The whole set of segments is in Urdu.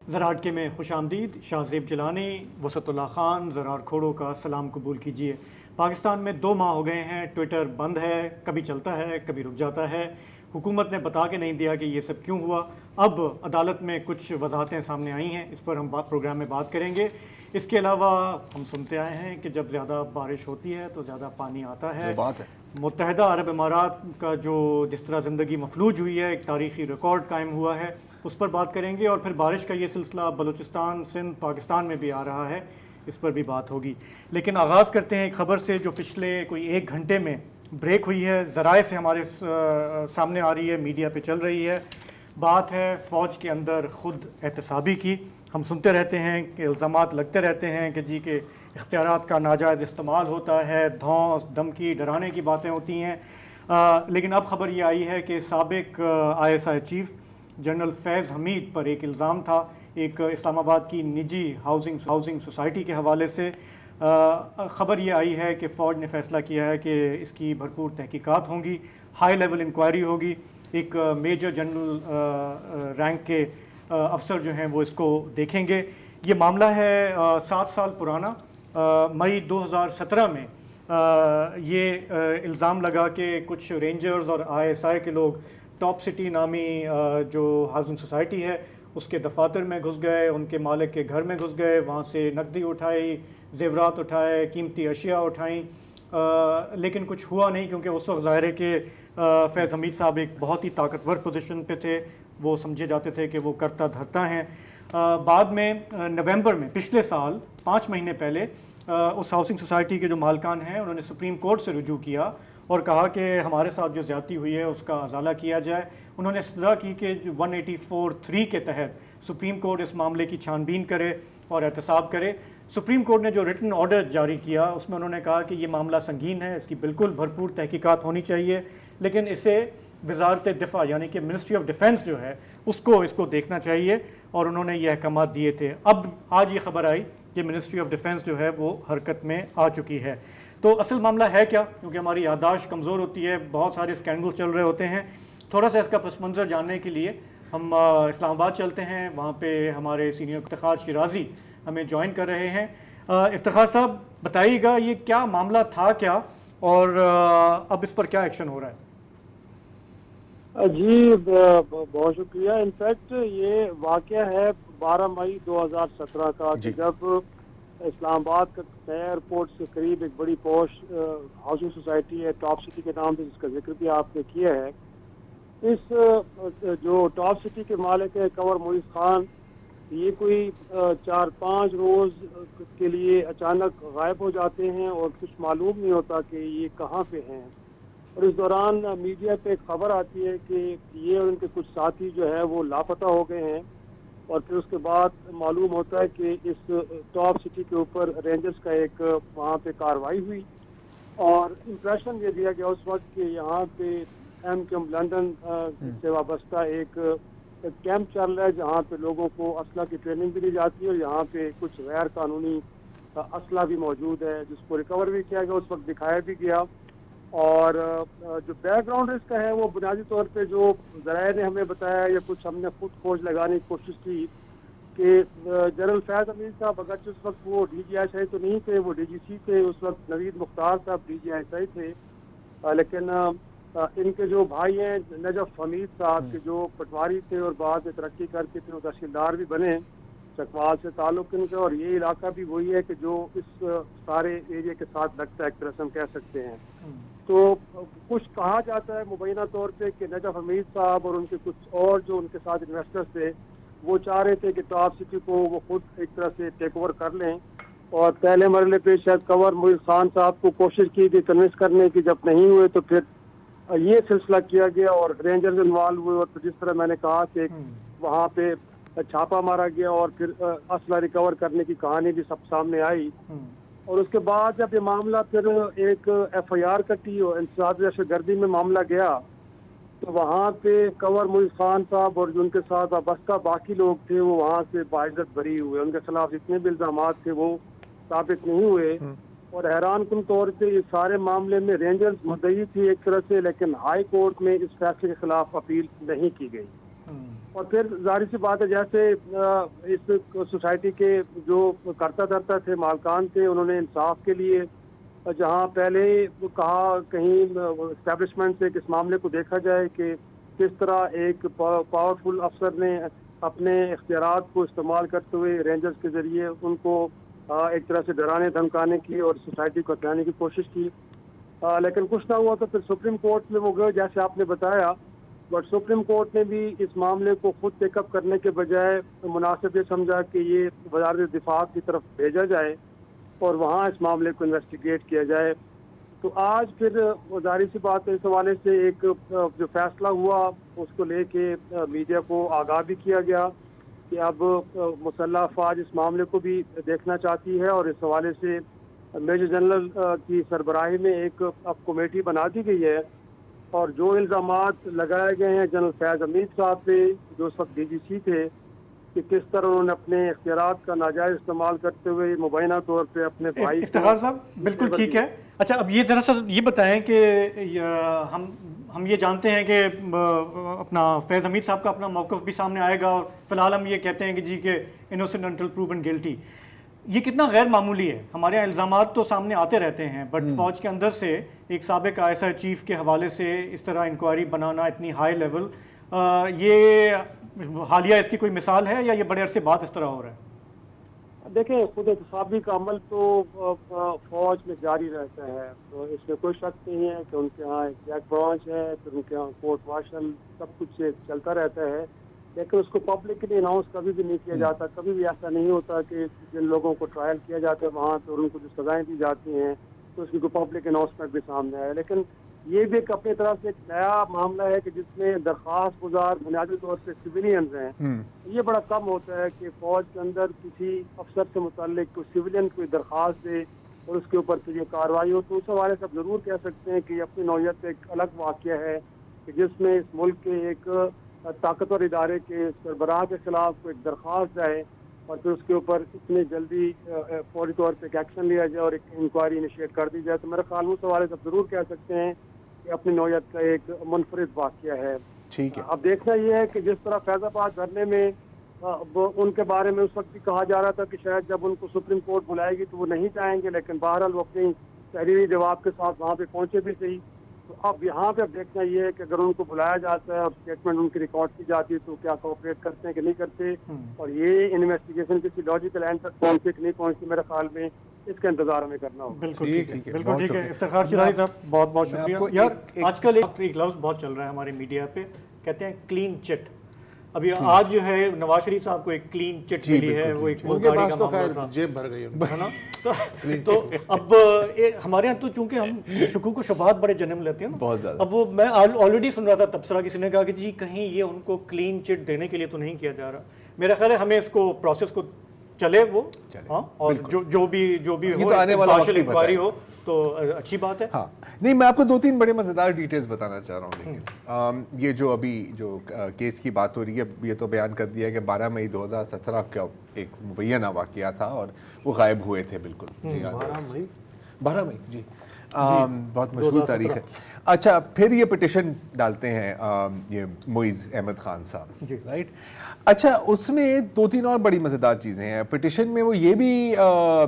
زراعت میں خوش آمدید. شاہ زیب جیلانی، وسط اللہ خان، زرار کھوڑو کا سلام قبول کیجیے. پاکستان میں 2 ماہ ہو گئے ہیں ٹویٹر بند ہے، کبھی چلتا ہے کبھی رک جاتا ہے. حکومت نے بتا کے نہیں دیا کہ یہ سب کیوں ہوا. اب عدالت میں کچھ وضاحتیں سامنے آئی ہیں، اس پر ہم پروگرام میں بات کریں گے. اس کے علاوہ ہم سنتے آئے ہیں کہ جب زیادہ بارش ہوتی ہے تو زیادہ پانی آتا ہے. متحدہ عرب امارات کا جس طرح زندگی مفلوج ہوئی ہے، ایک تاریخی ریکارڈ قائم ہوا ہے، اس پر بات کریں گے. اور پھر بارش کا یہ سلسلہ بلوچستان، سندھ، پاکستان میں بھی آ رہا ہے، اس پر بھی بات ہوگی. لیکن آغاز کرتے ہیں ایک خبر سے جو پچھلے کوئی 1 گھنٹے میں بریک ہوئی ہے، ذرائع سے ہمارے سامنے آ رہی ہے، میڈیا پہ چل رہی ہے. بات ہے فوج کے اندر خود احتسابی کی. ہم سنتے رہتے ہیں کہ الزامات لگتے رہتے ہیں کہ جی کہ اختیارات کا ناجائز استعمال ہوتا ہے، دھونس دھمکی ڈرانے کی باتیں ہوتی ہیں. لیکن اب خبر یہ آئی ہے کہ سابق ISI چیف جنرل فیض حمید پر ایک الزام تھا، ایک اسلام آباد کی نجی ہاؤسنگ سوسائٹی کے حوالے سے. خبر یہ آئی ہے کہ فوج نے فیصلہ کیا ہے کہ اس کی بھرپور تحقیقات ہوں گی، ہائی لیول انکوائری ہوگی. ایک میجر جنرل رینک کے افسر جو ہیں وہ اس کو دیکھیں گے. یہ معاملہ ہے 7 سال پرانا. مئی 2017 میں یہ الزام لگا کہ کچھ رینجرز اور ISI کے لوگ ٹاپ سٹی نامی جو ہاؤسنگ سوسائٹی ہے اس کے دفاتر میں گھس گئے، ان کے مالک کے گھر میں گھس گئے، وہاں سے نقدی اٹھائی، زیورات اٹھائے، قیمتی اشیاء اٹھائیں. لیکن کچھ ہوا نہیں، کیونکہ اس وقت ظاہر ہے کہ فیض حمید صاحب ایک بہت ہی طاقتور پوزیشن پہ تھے، وہ سمجھے جاتے تھے کہ وہ کرتا دھرتا ہیں. بعد میں نومبر میں پچھلے سال 5 مہینے پہلے اس ہاؤسنگ سوسائٹی کے جو مالکان ہیں انہوں نے سپریم کورٹ سے رجوع کیا اور کہا کہ ہمارے ساتھ جو زیادتی ہوئی ہے اس کا ازالہ کیا جائے. انہوں نے استدعا کی کہ 184(3) کے تحت سپریم کورٹ اس معاملے کی چھان بین کرے اور احتساب کرے. سپریم کورٹ نے جو ریٹن آرڈر جاری کیا اس میں انہوں نے کہا کہ یہ معاملہ سنگین ہے، اس کی بالکل بھرپور تحقیقات ہونی چاہیے، لیکن اسے وزارت دفاع یعنی کہ منسٹری آف ڈیفنس جو ہے اس کو دیکھنا چاہیے، اور انہوں نے یہ احکامات دیے تھے. اب آج یہ خبر آئی کہ منسٹری آف ڈیفنس جو ہے وہ حرکت میں آ چکی ہے. تو اصل معاملہ ہے کیا؟ کیونکہ ہماری یادداشت کمزور ہوتی ہے، بہت سارے اسکینڈل چل رہے ہوتے ہیں. تھوڑا سا اس کا پس منظر جاننے کے لیے ہم اسلام آباد چلتے ہیں. وہاں پہ ہمارے سینئر افتخار شیرازی ہمیں جوائن کر رہے ہیں. افتخار صاحب بتائیے گا یہ کیا معاملہ تھا کیا، اور اب اس پر کیا ایکشن ہو رہا ہے؟ جی بہت شکریہ. انفیکٹ یہ واقعہ ہے 12 مئی 2017 کا، کہ جب اسلام آباد کا ایئرپورٹ سے قریب ایک بڑی پوش ہاؤسنگ سوسائٹی ہے ٹاپ سٹی کے نام سے، جس کا ذکر بھی آپ نے کیا ہے. اس جو ٹاپ سٹی کے مالک ہے کنور معیز خان، یہ کوئی 4-5 روز کے لیے اچانک غائب ہو جاتے ہیں اور کچھ معلوم نہیں ہوتا کہ یہ کہاں پہ ہیں. اور اس دوران میڈیا پہ ایک خبر آتی ہے کہ یہ اور ان کے کچھ ساتھی جو ہے وہ لاپتہ ہو گئے ہیں. اور پھر اس کے بعد معلوم ہوتا ہے کہ اس ٹاپ سٹی کے اوپر رینجرز کا ایک وہاں پہ کارروائی ہوئی، اور امپریشن یہ دیا گیا اس وقت کہ یہاں پہ MQM لندن سے وابستہ ایک کیمپ چل رہا ہے جہاں پہ لوگوں کو اسلحہ کی ٹریننگ بھی دی جاتی ہے، اور یہاں پہ کچھ غیر قانونی اسلحہ بھی موجود ہے جس کو ریکور بھی کیا گیا، اس وقت دکھایا بھی گیا. اور جو بیک گراؤنڈ اس کا ہے وہ بنیادی طور پہ جو ذرائع نے ہمیں بتایا یا کچھ ہم نے خود کھوج لگانے کی کوشش کی کہ جنرل فیض حمید صاحب اگرچہ اس وقت وہ DGI تو نہیں تھے، وہ DGC تھے. اس وقت نوید مختار صاحب DGI تھے، لیکن ان کے جو بھائی ہیں نجف حمید صاحب کے جو پٹواری تھے اور بعد میں ترقی کر کے پھر تحصیلدار بھی بنے، چکوال سے تعلق ان کا، اور یہ علاقہ بھی وہی ہے کہ جو اس سارے ایریا کے ساتھ لگتا ہے، ایک طرح سے ہم کہہ سکتے ہیں. تو کچھ کہا جاتا ہے مبینہ طور پہ کہ نجف حمید صاحب اور ان کے کچھ اور جو ان کے ساتھ انویسٹرز تھے وہ چاہ رہے تھے کہ ٹاپ سٹی کو وہ خود ایک طرح سے ٹیک اوور کر لیں. اور پہلے مرحلے پہ شاید کنور معیز خان صاحب کو کوشش کی تھی کنوینس کرنے کی، جب نہیں ہوئے تو پھر یہ سلسلہ کیا گیا اور رینجرز انوالو ہوئے. اور جس طرح میں نے کہا کہ وہاں پہ چھاپا مارا گیا اور پھر اسلحہ ریکور کرنے کی کہانی بھی سب سامنے آئی. اور اس کے بعد جب یہ معاملہ پھر ایک FIR کٹی اور انسداد دہشت گردی میں معاملہ گیا تو وہاں پہ کنور معیز خان صاحب اور جو ان کے ساتھ وابستہ باقی لوگ تھے وہ وہاں سے باعزت بری ہوئے. ان کے خلاف جتنے بھی الزامات تھے وہ ثابت نہیں ہوئے. اور حیران کن طور پہ اس سارے معاملے میں رینجرز مدعی تھی ایک طرح سے، لیکن ہائی کورٹ میں اس فیصلے کے خلاف اپیل نہیں کی گئی. اور پھر ظاہر سی بات ہے جیسے اس سوسائٹی کے جو کرتا دھرتا تھے، مالکان تھے، انہوں نے انصاف کے لیے جہاں پہلے کہا کہیں اسٹیبلشمنٹ سے اس معاملے کو دیکھا جائے کہ کس طرح ایک پاورفل افسر نے اپنے اختیارات کو استعمال کرتے ہوئے رینجرز کے ذریعے ان کو ایک طرح سے ڈرانے دھمکانے کی اور سوسائٹی کو ہتھیانے کی کوشش کی، لیکن کچھ نہ ہوا تو پھر سپریم کورٹ میں وہ گئے جیسے آپ نے بتایا، بٹ سپریم کورٹ نے بھی اس معاملے کو خود ٹیک اپ کرنے کے بجائے مناسب یہ سمجھا کہ یہ وزارت دفاع کی طرف بھیجا جائے اور وہاں اس معاملے کو انویسٹیگیٹ کیا جائے. تو آج پھر ظاہر سی بات ہے اس حوالے سے ایک جو فیصلہ ہوا اس کو لے کے میڈیا کو آگاہ بھی کیا گیا کہ اب مسلح افواج اس معاملے کو بھی دیکھنا چاہتی ہے اور اس حوالے سے میجر جنرل کی سربراہی میں ایک اب کمیٹی بنا دی گئی ہے اور جو الزامات لگائے گئے ہیں جنرل فیض حمید صاحب پہ جو اس وقت ڈی جی سی تھے کہ کس طرح انہوں نے اپنے اختیارات کا ناجائز استعمال کرتے ہوئے مبینہ طور پہ اپنے بھائی افتخار صاحب بالکل ٹھیک ہے. اچھا اب یہ ذرا سا یہ بتائیں کہ ہم یہ جانتے ہیں کہ اپنا فیض حمید صاحب کا اپنا موقف بھی سامنے آئے گا اور فی الحال ہم یہ کہتے ہیں کہ جی کہ انوسنٹ انٹل پروون گلٹی. یہ کتنا غیر معمولی ہے؟ ہمارے یہاں الزامات تو سامنے آتے رہتے ہیں بٹ فوج کے اندر سے ایک سابق آئی ایس آئی چیف کے حوالے سے اس طرح انکوائری بنانا اتنی ہائی لیول، یہ حالیہ اس کی کوئی مثال ہے یا یہ بڑے عرصے بعد اس طرح ہو رہا ہے؟ دیکھیں خود احتسابی کا عمل تو فوج میں جاری رہتا ہے، تو اس میں کوئی شک نہیں ہے کہ ان کے ہاں ایک چیک برانچ ہے، پھر ان کے ہاں کورٹ مارشل سب کچھ چلتا رہتا ہے، لیکن اس کو پبلکلی اناؤنس کبھی بھی نہیں کیا جاتا. کبھی بھی ایسا نہیں ہوتا کہ جن لوگوں کو ٹرائل کیا جاتا ہے وہاں پہ ان کو جو سزائیں دی جاتی ہیں تو اس کی کوئی پبلک اناؤنسمنٹ بھی سامنے آئے. لیکن یہ بھی ایک اپنی طرف سے ایک نیا معاملہ ہے کہ جس میں درخواست گزار بنیادی طور پہ سویلینز ہیں. یہ بڑا کم ہوتا ہے کہ فوج کے اندر کسی افسر سے متعلق کوئی سویلین کوئی درخواست دے اور اس کے اوپر پھر یہ کارروائی ہو. تو اس حوالے سے آپ ضرور کہہ سکتے ہیں کہ یہ اپنی نوعیت ایک الگ واقعہ ہے کہ جس میں اس ملک کے ایک طاقتور ادارے کے سربراہ کے خلاف کوئی ایک درخواست جائے اور پھر اس کے اوپر اتنی جلدی فوری طور پہ ایک ایکشن لیا جائے اور ایک انکوائری انیشیٹ کر دی جائے. تو میرے خیال میں اس حوالے سے آپ ضرور کہہ سکتے ہیں کہ اپنی نوعیت کا ایک منفرد واقعہ ہے. ٹھیک ہے. اب دیکھنا یہ ہے کہ جس طرح فیض آباد دھرنے میں ان کے بارے میں اس وقت بھی کہا جا رہا تھا کہ شاید جب ان کو سپریم کورٹ بلائے گی تو وہ نہیں جائیں گے، لیکن بہرحال وہ اپنی تحریری جواب کے ساتھ وہاں پہ پہنچے بھی صحیح. تو اب یہاں پہ اب دیکھنا یہ ہے کہ اگر ان کو بلایا جاتا ہے اور اسٹیٹمنٹ ان کی ریکارڈ کی جاتی ہے تو کیا کوآپریٹ کرتے ہیں کہ نہیں کرتے، اور یہ انویسٹیگیشن کسی لاجیکل اینڈ تک پہنچے کہ نہیں پہنچتی، میرے خیال میں اس کا انتظار ہمیں کرنا ہوگا. بالکل ٹھیک ہے، بالکل ٹھیک ہے. افتخار شیرازی صاحب بہت بہت شکریہ. یار آج کل ایک لفظ بہت چل رہا ہے ہمارے میڈیا پہ، کہتے ہیں کلین چٹ. ابھی آج جو ہے نواز شریف صاحب کو ایک کلین چٹ ملی ہے، وہ ایک ان کے پاس تو خیر جیب بھر گئی ہے نا. تو اب ہمارے یہاں تو چونکہ ہم شکوک و شبہات بڑے جنم لیتے ہیں بہت زیادہ. اب وہ میں آلریڈی سن رہا تھا تبصرہ کسی نے کہا کہ جی کہیں یہ ان کو کلین چٹ دینے کے لیے تو نہیں کیا جا رہا. میرا خیال ہے ہمیں اس کو پروسیس کو چلے وہ ہاں، اور جو بھی ہو امپارشل انکوائری ہو تو اچھی بات ہے. ہاں نہیں، میں آپ کو 2-3 بڑے مزیدار ڈیٹیلز بتانا چاہ رہا ہوں. لیکن یہ جو ابھی جو کیس کی بات ہو رہی ہے یہ تو بیان کر دیا کہ 12 مئی 2017 کا ایک مبینہ واقعہ تھا اور وہ غائب ہوئے تھے. بالکل 12 مئی جی بہت مشہور تاریخ ہے. اچھا پھر یہ پٹیشن ڈالتے ہیں یہ معیز احمد خان صاحب، رائٹ. اچھا اس میں 2-3 اور بڑی مزیدار چیزیں ہیں پٹیشن میں. وہ یہ بھی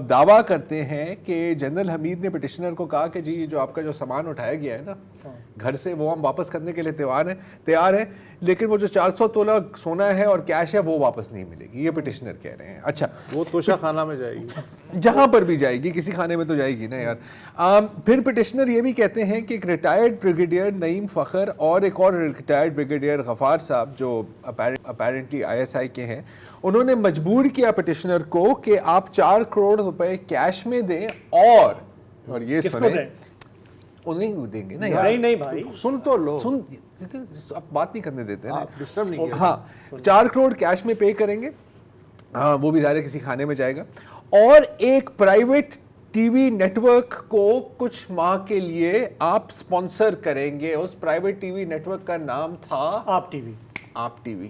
دعویٰ کرتے ہیں کہ جنرل حمید نے پٹیشنر کو کہا کہ جی جو آپ کا جو سامان اٹھایا گیا ہے نا گھر سے وہ ہم واپس کرنے کے لیے تیار ہیں، لیکن وہ جو 400 تولہ سونا ہے اور کیش ہے وہ واپس نہیں ملے گی. یہ پٹیشنر کہہ رہے ہیں. اچھا وہ توشہ خانہ میں جائے گی، جہاں پر بھی جائے گی، کسی خانے میں تو جائے گی نا یار. پھر پٹیشنر یہ بھی کہتے ہیں کہ ایک ریٹائرڈ بریگیڈیئر نعیم فخر اور ایک اور ریٹائرڈ بریگیڈیئر غفار صاحب جو اپیرنٹلی آئی ایس آئی کے ہیں، انہوں نے مجبور کیا پٹیشنر کو کہ آپ 4 کروڑ روپے کیش میں دیں اور یہ سنیں انہیں دیں گے نا یار. نہیں بھائی سن تو لو، اب بات نہیں کرنے دیتے نا، ڈسٹرب نہیں. ہاں 4 کروڑ کیش میں پے کریں گے، وہ بھی ظاہر کسی کھانے میں جائے گا، اور ایک پرائیویٹ ٹی وی نیٹ ورک کو کچھ ماہ کے لیے آپ سپانسر کریں گے. اس پرائیویٹ ٹی وی نیٹ ورک کا نام تھا آپ ٹی وی.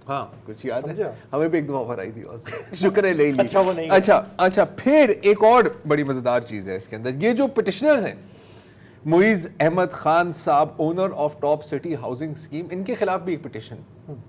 ہاں کچھ یاد ہے؟ ہمیں بھی ایک دو آفر آئی تھی، شکر ہے لے لی. اچھا پھر ایک اور بڑی مزیدار چیز ہے اس کے اندر. یہ جو پٹیشنرز ہیں معیز Ahmed Khan Sahab, owner of Top City housing scheme, ان کے خلاف بھی ایک petition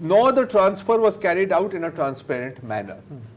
nor the transfer was carried out in a transparent manner।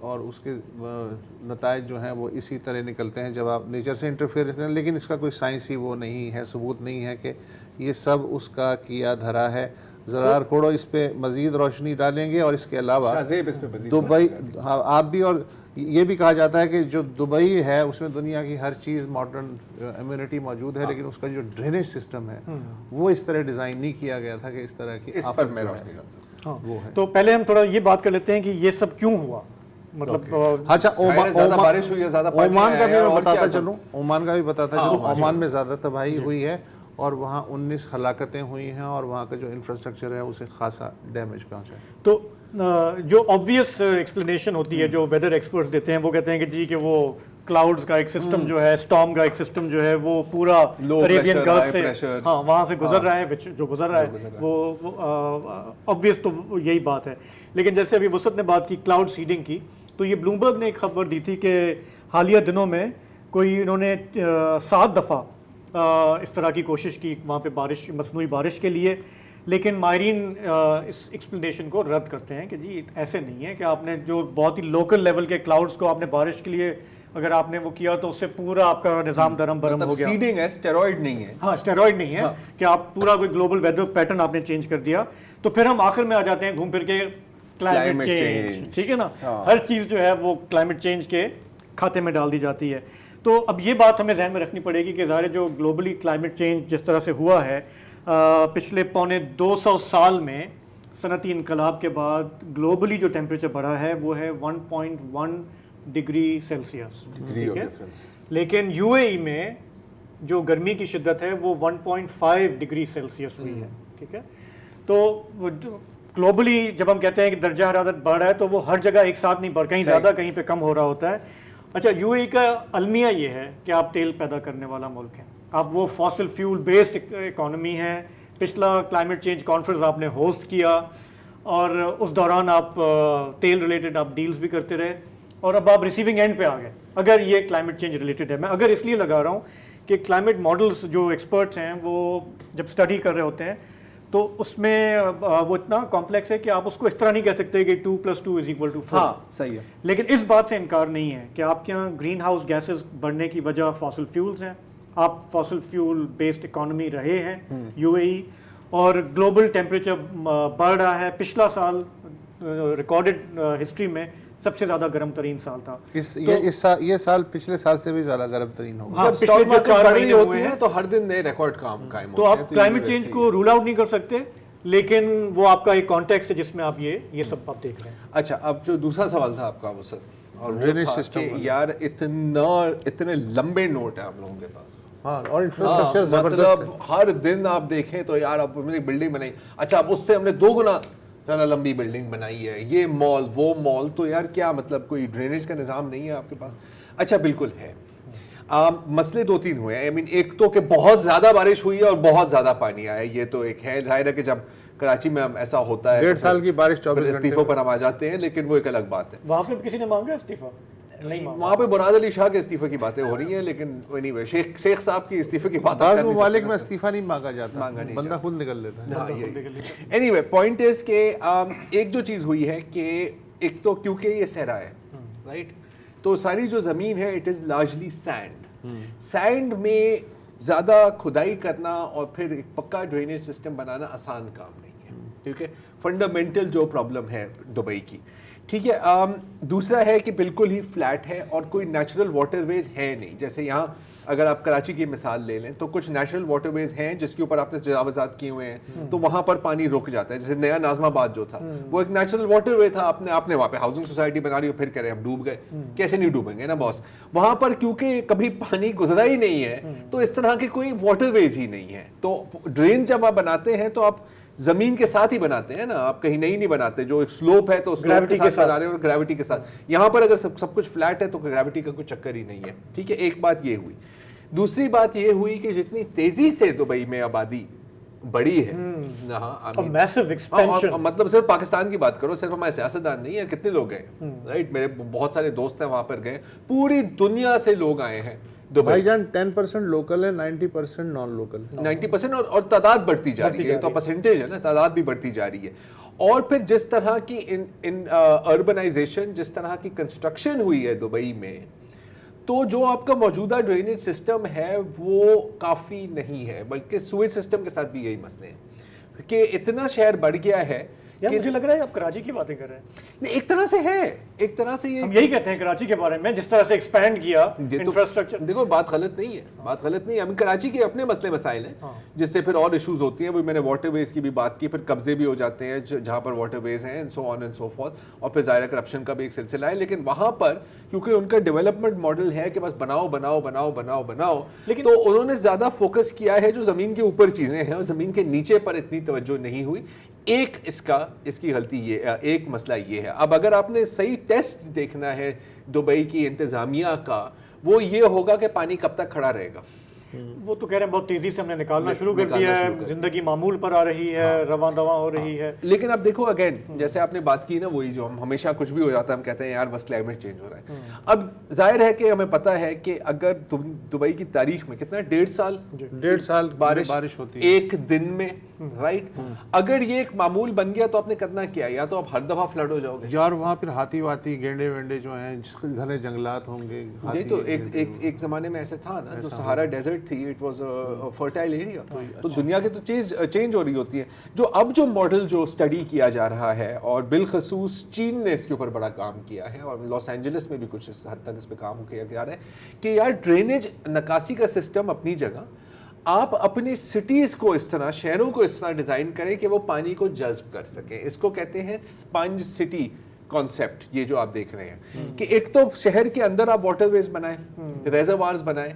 اور اس کے نتائج جو ہیں وہ اسی طرح نکلتے ہیں جب آپ نیچر سے انٹرفیئر کریں. لیکن اس کا کوئی سائنسی وہ نہیں ہے, ثبوت نہیں ہے کہ یہ سب اس کا کیا دھرا ہے. زرار کھوڑو اس پہ مزید روشنی ڈالیں گے. اور اس کے علاوہ شاہزیب اس پہ مزید دبئی, ہاں آپ بھی, اور یہ بھی کہا جاتا ہے کہ جو دبئی ہے اس میں دنیا کی ہر چیز ماڈرن امیونٹی موجود ہے, لیکن اس کا جو ڈرینیج سسٹم ہے وہ اس طرح ڈیزائن نہیں کیا گیا تھا کہ اس طرح کی اس پر میں روشنی ڈال سکوں. ہاں تو پہلے ہم تھوڑا یہ بات کر لیتے ہیں کہ یہ سب کیوں ہوا, مطلب اچھا زیادہ بارش ہوئی ہے, زیادہ پانی عمان کا بھی آیا ہے, میں اور بتاتا کیا چلوں, عمان کا بھی بتاتا چلوں. عمان میں زیادہ تباہی ہوئی ہے اور وہاں 19 ہلاکتیں ہوئی ہیں اور وہاں کا جو انفراسٹرکچر ہے اسے خاصا ڈیمیج پہنچا ہے. تو جو آبویس ایکسپلینیشن ہوتی ہے جو ویدر ایکسپرٹس دیتے ہیں وہ کہتے ہیں کہ جی کہ وہ کلاؤڈز کا ایک سسٹم جو ہے, اسٹارم کا ایک سسٹم جو ہے وہ پورا عربین گلف سے ہاں وہاں سے گزر رہا ہے, جو گزر رہا ہے وہ آبویس تو یہی بات ہے. لیکن جیسے ابھی وسط نے بات کی کلاؤڈ سیڈنگ کی, تو یہ بلومبرگ نے ایک خبر دی تھی کہ حالیہ دنوں میں کوئی انہوں نے 7 دفعہ اس طرح کی کوشش کی وہاں پہ بارش, مصنوعی بارش کے لیے, لیکن ماہرین اس ایکسپلینیشن کو رد کرتے ہیں کہ جی ایسے نہیں ہے کہ آپ نے جو بہت ہی لوکل لیول کے کلاؤڈز کو آپ نے بارش کے لیے اگر آپ نے وہ کیا تو اس سے پورا آپ کا نظام درم برم ہو گیا. سیڈنگ ہے, اسٹیرائڈ نہیں ہے. ہاں اسٹیرائڈ نہیں ہے کہ آپ پورا کوئی گلوبل ویدر پیٹرن آپ نے چینج کر دیا. تو پھر ہم آخر میں آ جاتے ہیں گھوم پھر کے کلائمیٹ چینج, ٹھیک ہے نا, ہر چیز جو ہے وہ کلائمیٹ چینج کے کھاتے میں ڈال دی جاتی ہے. تو اب یہ بات ہمیں ذہن میں رکھنی پڑے گی کہ ظاہر جو گلوبلی کلائمیٹ چینج جس طرح سے ہوا ہے پچھلے 250 سال میں صنعتی انقلاب کے بعد گلوبلی جو ٹیمپریچر بڑھا ہے وہ ہے 1.1 ڈگری سیلسیس, ٹھیک ہے. لیکن یو اے ای میں جو گرمی کی شدت ہے وہ 1.5 ڈگری سیلسیس ہوئی ہے, ٹھیک ہے. تو گلوبلی جب ہم کہتے ہیں کہ درجہ حرارت بڑھ رہا ہے تو وہ ہر جگہ ایک ساتھ نہیں بڑھ, کہیں زیادہ کہیں پہ کم ہو رہا ہوتا ہے. اچھا یو اے ای کا المیہ یہ ہے کہ آپ تیل پیدا کرنے والا ملک ہیں, آپ وہ فاسل فیول بیسڈ اکانومی ہے. پچھلا کلائمیٹ چینج کانفرنس آپ نے ہوسٹ کیا اور اس دوران آپ تیل ریلیٹڈ آپ ڈیلز بھی کرتے رہے, اور اب آپ ریسیونگ اینڈ پہ آ گئے. اگر یہ کلائمیٹ چینج ریلیٹڈ ہے, میں اگر اس لیے لگا رہا ہوں کہ کلائمیٹ ماڈلز جو ایکسپرٹس ہیں وہ جب اسٹڈی کر رہے ہوتے ہیں تو اس میں وہ اتنا کمپلیکس ہے کہ آپ اس کو اس طرح نہیں کہہ سکتے کہ 2+2 = 4. ہاں صحیح ہے. لیکن اس بات سے انکار نہیں ہے کہ آپ کے یہاں گرین ہاؤس گیسز بڑھنے کی وجہ فاسل فیولز ہیں. آپ فاسل فیول بیسڈ اکانومی رہے ہیں یو اے ای, اور گلوبل ٹیمپریچر بڑھ رہا ہے. پچھلا سال ریکارڈڈ ہسٹری میں سب سے زیادہ گرم ترین سال تھا. یہ سال پچھلے سال سے بھی زیادہ گرم ترین ہوگا. جب پچھلے جو 4 مہینے ہوئے ہیں تو ہر دن نئے ریکارڈ قائم ہوتے ہیں. تو آپ کلائمیٹ چینج کو رول آؤٹ نہیں کر سکتے, لیکن وہ آپ کا ایک کانٹیکسٹ ہے جس میں آپ یہ سب آپ دیکھ رہے ہیں. اچھا, اب جو دوسرا سوال تھا آپ کا وسط, اور ڈرینیج سسٹم, یار اتنے لمبے نوٹ ہیں آپ لوگوں کے پاس. ہاں, اور انفراسٹرکچر زبردست ہے. مطلب ہر دن آپ دیکھیں تو یار آپ نے بلڈنگ بنائی, اچھا اب اس سے ہم نے 2 گنا زیادہ لمبی بلڈنگ بنائی ہے, یہ مال وہ مال, تو یار کیا مطلب کوئی ڈرینیج کا نظام نہیں ہے آپ کے پاس؟ اچھا بالکل ہے. مسئلے 2-3 ہوئے ہیں. ایک تو کہ بہت زیادہ بارش ہوئی ہے اور بہت زیادہ پانی آیا, یہ تو ایک ہے. ظاہر ہے کہ جب کراچی میں ایسا ہوتا ہے 1.5 سال کی بارش 24 گھنٹے استعفوں پر ہم آ جاتے ہیں, لیکن وہ ایک الگ بات ہے. وہاں پہ کسی نے مانگا استعفیٰ نہیں؟ وہاں پہ مراد علی شاہ کے استعفے کی باتیں ہو رہی ہیں, لیکن anyway شیخ صاحب کی استعفے کی بات بعض ممالک میں استعفیٰ نہیں مانگا جاتا, بندہ خود نکل لیتا ہے. اینی وے پوائنٹ از کہ ایک جو چیز ہوئی ہے کہ ایک تو کیونکہ یہ صحرا ہے رائٹ, تو ساری جو زمین ہے it is largely send. Send میں زیادہ کھدائی کرنا اور پھر ایک پکا ڈرینیج سسٹم بنانا آسان کام نہیں ہے, ٹھیک ہے. فنڈامنٹل جو پرابلم ہے دبئی کی, ٹھیک ہے. دوسرا ہے کہ بالکل ہی فلیٹ ہے اور کوئی نیچرل واٹر ویز ہے نہیں. جیسے یہاں اگر آپ کراچی کی مثال لے لیں تو کچھ نیچرل واٹر ویز ہیں جس کے اوپر آپ نے تجاوزات کیے ہوئے ہیں, تو وہاں پر پانی رک جاتا ہے. جیسے نیا ناظم آباد جو تھا وہ ایک نیچرل واٹر وے تھا, آپ نے وہاں پہ ہاؤسنگ سوسائٹی بنا لی اور پھر کہہ رہے ہم ڈوب گئے. کیسے نہیں ڈوبیں گے نا باس, وہاں پر کیونکہ کبھی پانی گزرا ہی نہیں ہے تو اس طرح کی کوئی واٹر ویز ہی نہیں ہے. تو ڈرین جب آپ بناتے ہیں تو آپ زمین کے ساتھ ہی بناتے ہیں نا, آپ کہیں نہیں بناتے. جو ایک سلوپ ہے تو سلوپ کے ساتھ بنا رہے ہیں اور گریوٹی کے ساتھ. یہاں پر اگر سب کچھ فلیٹ ہے تو گریوٹی کا کوئی چکر ہی نہیں ہے, ٹھیک ہے. ایک بات یہ ہوئی. دوسری بات یہ ہوئی کہ جتنی تیزی سے دبئی میں آبادی بڑی ہے, مطلب صرف پاکستان کی بات کرو, صرف ہمارے سیاستدان نہیں ہیں, کتنے لوگ گئے رائٹ. میرے بہت سارے دوست ہیں وہاں پر گئے, پوری دنیا سے لوگ آئے ہیں. بھائی جان 10% لوکل ہے, 90% نان لوکل. 90% اور تعداد بڑھتی جا رہی ہے, تو پرسنٹیج ہے نا, تعداد بھی بڑھتی جا رہی ہے. اور پھر جس طرح کی اربنائزیشن، جس طرح کی کنسٹرکشن ہوئی ہے دبئی میں، تو جو آپ کا موجودہ ڈرینیج سسٹم ہے وہ کافی نہیں ہے، بلکہ سویج سسٹم کے ساتھ بھی یہی مسئلے ہیں کہ اتنا شہر بڑھ گیا ہے کہ مجھے لگ رہا ہے آپ کراچی کی باتیں کر رہے ہیں. ایک طرح سے ہے، ایک طرح سے ہم یہی کہتے ہیں کراچی کے بارے میں، جس طرح سے ایکسپینڈ کیا انفراسٹرکچر. دیکھو بات غلط نہیں ہے، بات غلط نہیں ہے. ہم کراچی کے اپنے مسئلے مسائل ہیں جس سے پھر اور ایشوز ہوتی ہیں. وہ میں نے واٹر ویز کی بھی بات کی، پھر قبضے بھی ہو جاتے ہیں جہاں پر واٹر ویز ہیں، سو آن اینڈ سو فورتھ، اور پھر ظاہر کرپشن کا بھی ایک سلسلہ ہے. لیکن وہاں پر کیونکہ ان کا ڈیولپمنٹ ماڈل ہے کہ بس بناؤ بناؤ بناؤ بناؤ بناؤ، تو انہوں نے زیادہ فوکس کیا ہے جو زمین کے اوپر چیزیں ہیں، اور زمین کے نیچے پر اتنی توجہ نہیں ہوئی. ایک اس کی غلطی یہ، ایک مسئلہ یہ ہے. اب اگر آپ نے صحیح ٹیسٹ دیکھنا ہے دبئی کی انتظامیہ کا، وہ یہ ہوگا کہ پانی کب تک کھڑا رہے گا. وہ تو کہہ رہے ہیں بہت تیزی سے ہم نے نکالنا شروع کر دیا ہے، زندگی معمول پر آ رہی ہے، رواں دواں ہو رہی ہے. لیکن اب دیکھو اگین جیسے آپ نے بات کی نا، وہی جو ہم ہمیشہ کچھ بھی ہو جاتا ہے ہم کہتے ہیں یار بس کلائمیٹ چینج ہو رہا ہے. اب ظاہر ہے کہ ہمیں پتہ ہے کہ اگر دبئی کی تاریخ میں کتنا 1.5 سال بارش ہوتی ہے ایک دن میں، رائٹ. اگر یہ ایک معمول بن گیا تو آپ نے کرنا کیا، یا تو آپ ہر دفعہ فلڈ ہو جاؤ گے، یار وہاں پھر ہاتھی واتی گینڈے وینڈے جو ہیں، گھنے جنگلات ہوں گے. یہ تو ایک زمانے میں ایسے تھا نا، جو سہارا ڈیزرٹ تھی، اٹ واز فرٹائل ایریا. تو دنیا کے تو چینج ہو رہی ہوتی ہے. جو اب جو ماڈل جو اسٹڈی کیا جا رہا ہے، اور بالخصوص چین نے اس کے اوپر بڑا کام کیا ہے، اور لاس اینجلس میں بھی کچھ حد تک اس پہ کام کیا جا رہا ہے کہ یار ڈرینیج نکاسی کا سسٹم اپنی جگہ، آپ اپنی سٹیز کو اس طرح، شہروں کو اس طرح ڈیزائن کریں کہ وہ پانی کو جذب کر سکیں. اس کو کہتے ہیں اسپنج سٹی کانسیپٹ. یہ جو آپ دیکھ رہے ہیں کہ ایک تو شہر کے اندر آپ واٹر ویز بنائیں، ریزروارز بنائیں،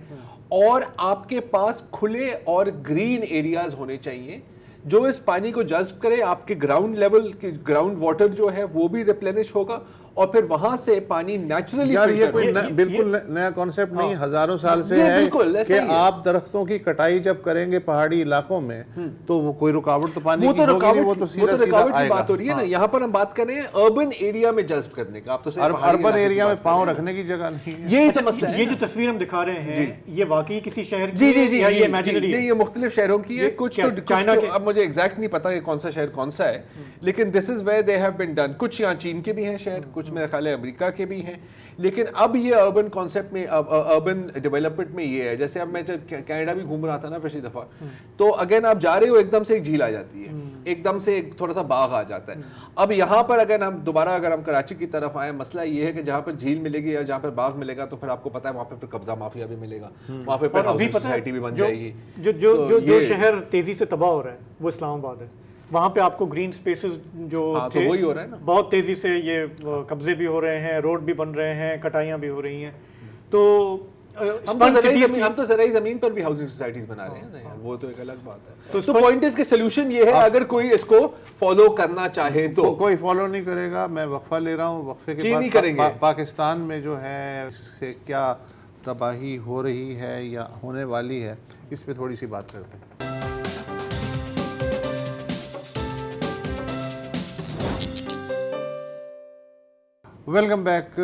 اور آپ کے پاس کھلے اور گرین ایریاز ہونے چاہیے جو اس پانی کو جذب کرے. آپ کے گراؤنڈ لیول کے گراؤنڈ واٹر جو ہے وہ بھی ریپلینش ہوگا، اور پھر وہاں سے پانی نیچرلی. یار یہ کوئی بالکل نیا کانسیپٹ نہیں، ہزاروں سال سے ہے کہ آپ درختوں کی کٹائی جب کریں گے پہاڑی علاقوں میں تو وہ کوئی رکاوٹ تو پانی کی ہوگی، وہ تو سیدھا سیدھا آئے گا. بات ہو رہی ہے نا، یہاں پر ہم بات کر رہے ہیں اربن ایریا میں جذب کرنے کا. آپ تو اربن ایریا میں پاؤں رکھنے کی جگہ نہیں ہے. یہی تو مسئلہ ہے. یہ جو تصویر ہم دکھا رہے ہیں یہ واقعی کسی شہر کی یا یہ امیجنری ہے؟ یہ مختلف شہروں کی ہے. کچھ چائنا کے، اب مجھے ایگزیکٹ نہیں پتا کہ کون سا شہر کون سا ہے، لیکن this is where they have been done. کچھ یہاں چین کے بھی ہیں شہر، کچھ میرے خیال ہے امریکہ کے بھی ہیں. لیکن اب یہ اربن کانسیپٹ میں، اربن ڈیولپمنٹ میں یہ ہے، جیسے اب میں جب کینیڈا بھی گھوم رہا تھا نا پچھلی دفعہ، تو اگین آپ جا رہے ہو ایک دم سے ایک جھیل آ جاتی ہے، ایک دم سے ایک تھوڑا سا باغ آ جاتا ہے. اب یہاں پر اگر ہم دوبارہ اگر ہم کراچی کی طرف آئیں، مسئلہ یہ ہے کہ جہاں پر جھیل ملے گی یا جہاں پر باغ ملے گا تو پھر آپ کو پتا ہے وہاں پہ قبضہ مافیا بھی ملے گا، وہاں پہ ہاؤسنگ سوسائٹی بھی بن جائے گی. جو شہر تیزی سے تباہ ہو رہا ہے وہ اسلام آباد ہے. وہاں پہ آپ کو گرین سپیسز جو تھے وہی ہو رہا ہے نا، بہت تیزی سے یہ قبضے بھی ہو رہے ہیں، روڈ بھی بن رہے ہیں، کٹائیاں بھی ہو رہی ہیں. تو ہم تو زرعی زمین پر بھی ہاؤسنگ سوسائٹیز بنا رہے ہیں، وہ تو ایک الگ بات ہے. تو پوائنٹ اس کے سولوشن یہ ہے اگر کوئی اس کو فالو کرنا چاہے تو. کوئی فالو نہیں کرے گا. میں وقفہ لے رہا ہوں، وقفے کے نہیں کریں گے. بعد پاکستان میں جو ہے اس سے کیا تباہی ہو رہی ہے یا ہونے والی ہے، اس پہ تھوڑی سی بات کرتے ہیں. Welcome back.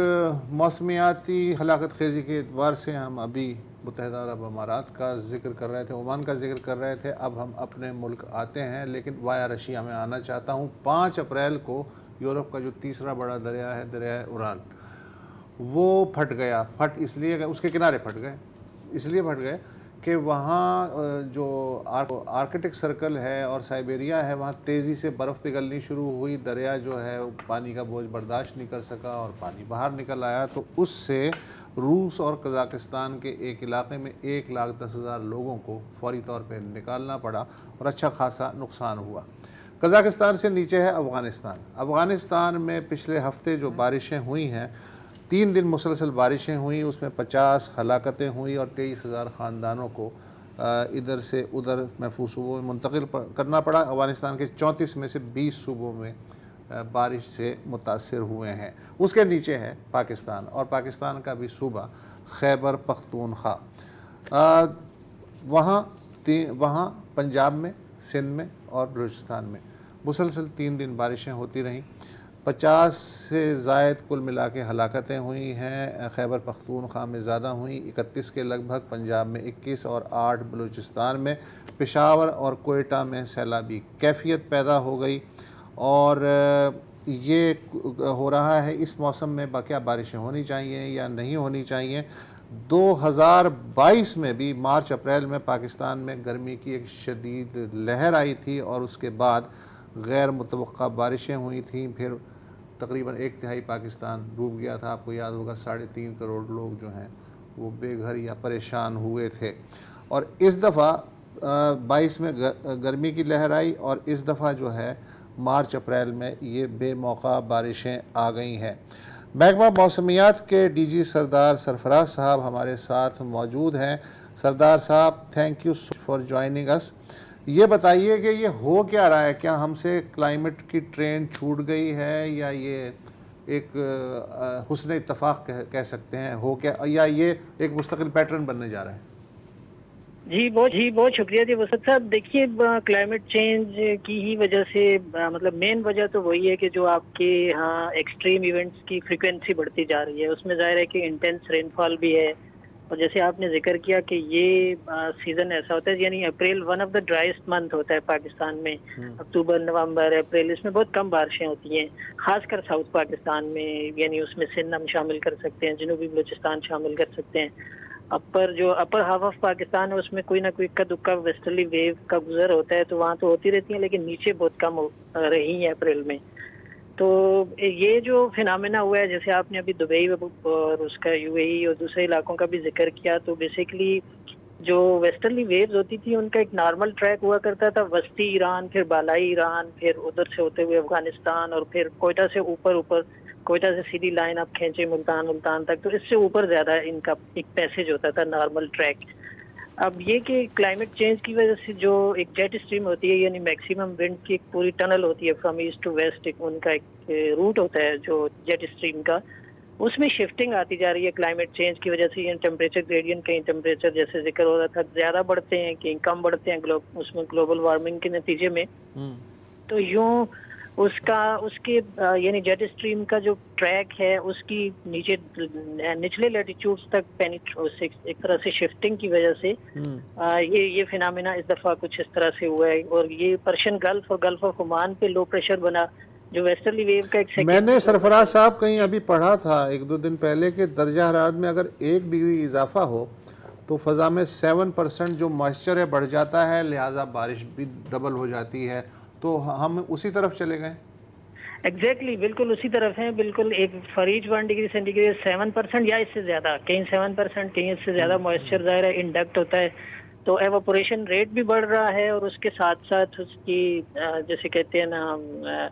موسمیاتی ہلاکت خیزی کے اعتبار سے ہم ابھی متحدہ عرب امارات کا ذکر کر رہے تھے، عمان کا ذکر کر رہے تھے. اب ہم اپنے ملک آتے ہیں، لیکن وایا رشیا میں آنا چاہتا ہوں. 5 اپریل کو یورپ کا جو تیسرا بڑا دریا ہے، دریائے اورال، وہ پھٹ گیا. پھٹ اس لیے اس کے کنارے پھٹ گئے، اس لیے پھٹ گئے کہ وہاں جو آرکٹک سرکل ہے اور سائبیریا ہے، وہاں تیزی سے برف پگھلنی شروع ہوئی. دریا جو ہے پانی کا بوجھ برداشت نہیں کر سکا اور پانی باہر نکل آیا. تو اس سے روس اور قزاقستان کے ایک علاقے میں 1,10,000 لوگوں کو فوری طور پہ نکالنا پڑا اور اچھا خاصا نقصان ہوا. قزاقستان سے نیچے ہے افغانستان. افغانستان میں پچھلے ہفتے جو بارشیں ہوئی ہیں، 3 دن مسلسل بارشیں ہوئیں، اس میں 50 ہلاکتیں ہوئی اور 23,000 خاندانوں کو ادھر سے ادھر محفوظ صوبوں میں منتقل کرنا پڑا. افغانستان کے 34 میں سے 20 صوبوں میں بارش سے متاثر ہوئے ہیں. اس کے نیچے ہے پاکستان، اور پاکستان کا بھی صوبہ خیبر پختونخوا. وہاں پنجاب میں، سندھ میں اور بلوچستان میں مسلسل 3 دن بارشیں ہوتی رہیں. 50 سے زائد کل ملا کے ہلاکتیں ہوئی ہیں. خیبر پختونخوا میں زیادہ ہوئیں، 31 کے لگ بھگ، پنجاب میں 21 اور 8 بلوچستان میں. پشاور اور کوئٹہ میں سیلابی کیفیت پیدا ہو گئی. اور یہ ہو رہا ہے اس موسم میں کیا بارشیں ہونی چاہیے یا نہیں ہونی چاہیے. 2022 میں بھی مارچ اپریل میں پاکستان میں گرمی کی ایک شدید لہر آئی تھی اور اس کے بعد غیر متوقع بارشیں ہوئی تھیں. پھر تقریباً 1/3 پاکستان ڈوب گیا تھا. آپ کو یاد ہوگا 3.5 کروڑ لوگ جو ہیں وہ بے گھر یا پریشان ہوئے تھے. اور اس دفعہ 22 میں گرمی کی لہر آئی اور اس دفعہ جو ہے مارچ اپریل میں یہ بے موقع بارشیں آ گئی ہیں. محکمہ موسمیات کے ڈی جی سردار سرفراز صاحب ہمارے ساتھ موجود ہیں. سردار صاحب تھینک یو فار جوائننگ اس. یہ بتائیے کہ یہ ہو کیا رہا ہے؟ کیا ہم سے کلائمیٹ کی ٹرین چھوٹ گئی ہے یا یہ ایک حسن اتفاق کہہ سکتے ہیں ہو کیا، یا یہ ایک مستقل پیٹرن بننے جا رہا ہے؟ جی بہت شکریہ جی وسط صاحب. دیکھیے کلائمیٹ چینج کی ہی وجہ سے مطلب مین وجہ تو وہی ہے کہ جو آپ کے ہاں ایکسٹریم ایونٹس کی فریکوینسی بڑھتی جا رہی ہے. اس میں ظاہر ہے کہ انٹینس رین فال بھی ہے اور جیسے آپ نے ذکر کیا کہ یہ سیزن ایسا ہوتا ہے یعنی April one of the driest month ہوتا ہے پاکستان میں. اکتوبر نومبر اپریل اس میں بہت کم بارشیں ہوتی ہیں خاص کر ساؤتھ پاکستان میں. یعنی اس میں سندھ ہم شامل کر سکتے ہیں، جنوبی بلوچستان شامل کر سکتے ہیں. اپر ہاف آف پاکستان ہے اس میں کوئی نہ کوئی اکا دکا ویسٹرلی ویو کا گزر ہوتا ہے تو وہاں تو ہوتی رہتی ہیں لیکن نیچے بہت کم رہی ہیں اپریل میں. تو یہ جو فینامنا ہوا ہے جیسے آپ نے ابھی دبئی اور اس کا یو اے ای اور دوسرے علاقوں کا بھی ذکر کیا، تو بیسیکلی جو ویسٹرلی ویوز ہوتی تھی ان کا ایک نارمل ٹریک ہوا کرتا تھا وسطی ایران، پھر بالائی ایران، پھر ادھر سے ہوتے ہوئے افغانستان اور پھر کوئٹہ سے اوپر کوئٹہ سے سیدھی لائن آپ کھینچے ملتان تک، تو اس سے اوپر زیادہ ان کا ایک پیسج ہوتا تھا نارمل ٹریک. اب یہ کہ کلائمیٹ چینج کی وجہ سے جو ایک جیٹ اسٹریم ہوتی ہے یعنی میکسیمم ونڈ کی ایک پوری ٹنل ہوتی ہے فرام ایسٹ ٹو ویسٹ، ان کا ایک روٹ ہوتا ہے جو جیٹ اسٹریم کا، اس میں شفٹنگ آتی جا رہی ہے کلائمیٹ چینج کی وجہ سے. یہ ٹیمپریچر گریڈینٹ کہیں ٹیمپریچر جیسے ذکر ہو رہا تھا زیادہ بڑھتے ہیں کہیں کم بڑھتے ہیں اس میں گلوبل وارمنگ کے نتیجے میں. تو یوں اس کے یعنی جیٹ اسٹریم کا جو ٹریک ہے اس کی نچلے لیٹیچیوڈز تک ایک طرح سے شفٹنگ کی وجہ سے یہ فینامنا اس دفعہ کچھ اس طرح سے ہوا ہے. اور یہ پرشین گلف اور گلف آف عمان پہ لو پریشر بنا جو ویسٹرلی ویو کا ایک میں نے سرفراز صاحب کہیں ابھی پڑھا تھا 1-2 دن پہلے کہ درجہ حرارت میں اگر 1 ڈگری اضافہ ہو تو فضا میں 7% جو موئسچر ہے بڑھ جاتا ہے، لہٰذا بارش بھی ڈبل ہو جاتی ہے. تو ہم اسی طرف چلے گئے. ایگزیکٹلی بالکل اسی طرف ہیں. بالکل ایک فار ایچ 1 ڈگری سینٹی گریڈ 7% یا اس سے زیادہ، کہیں 7% کہیں اس سے زیادہ موئسچر ظاہر ہے انڈکٹ ہوتا ہے. تو ایواپوریشن ریٹ بھی بڑھ رہا ہے اور اس کے ساتھ ساتھ اس کی جیسے کہتے ہیں نا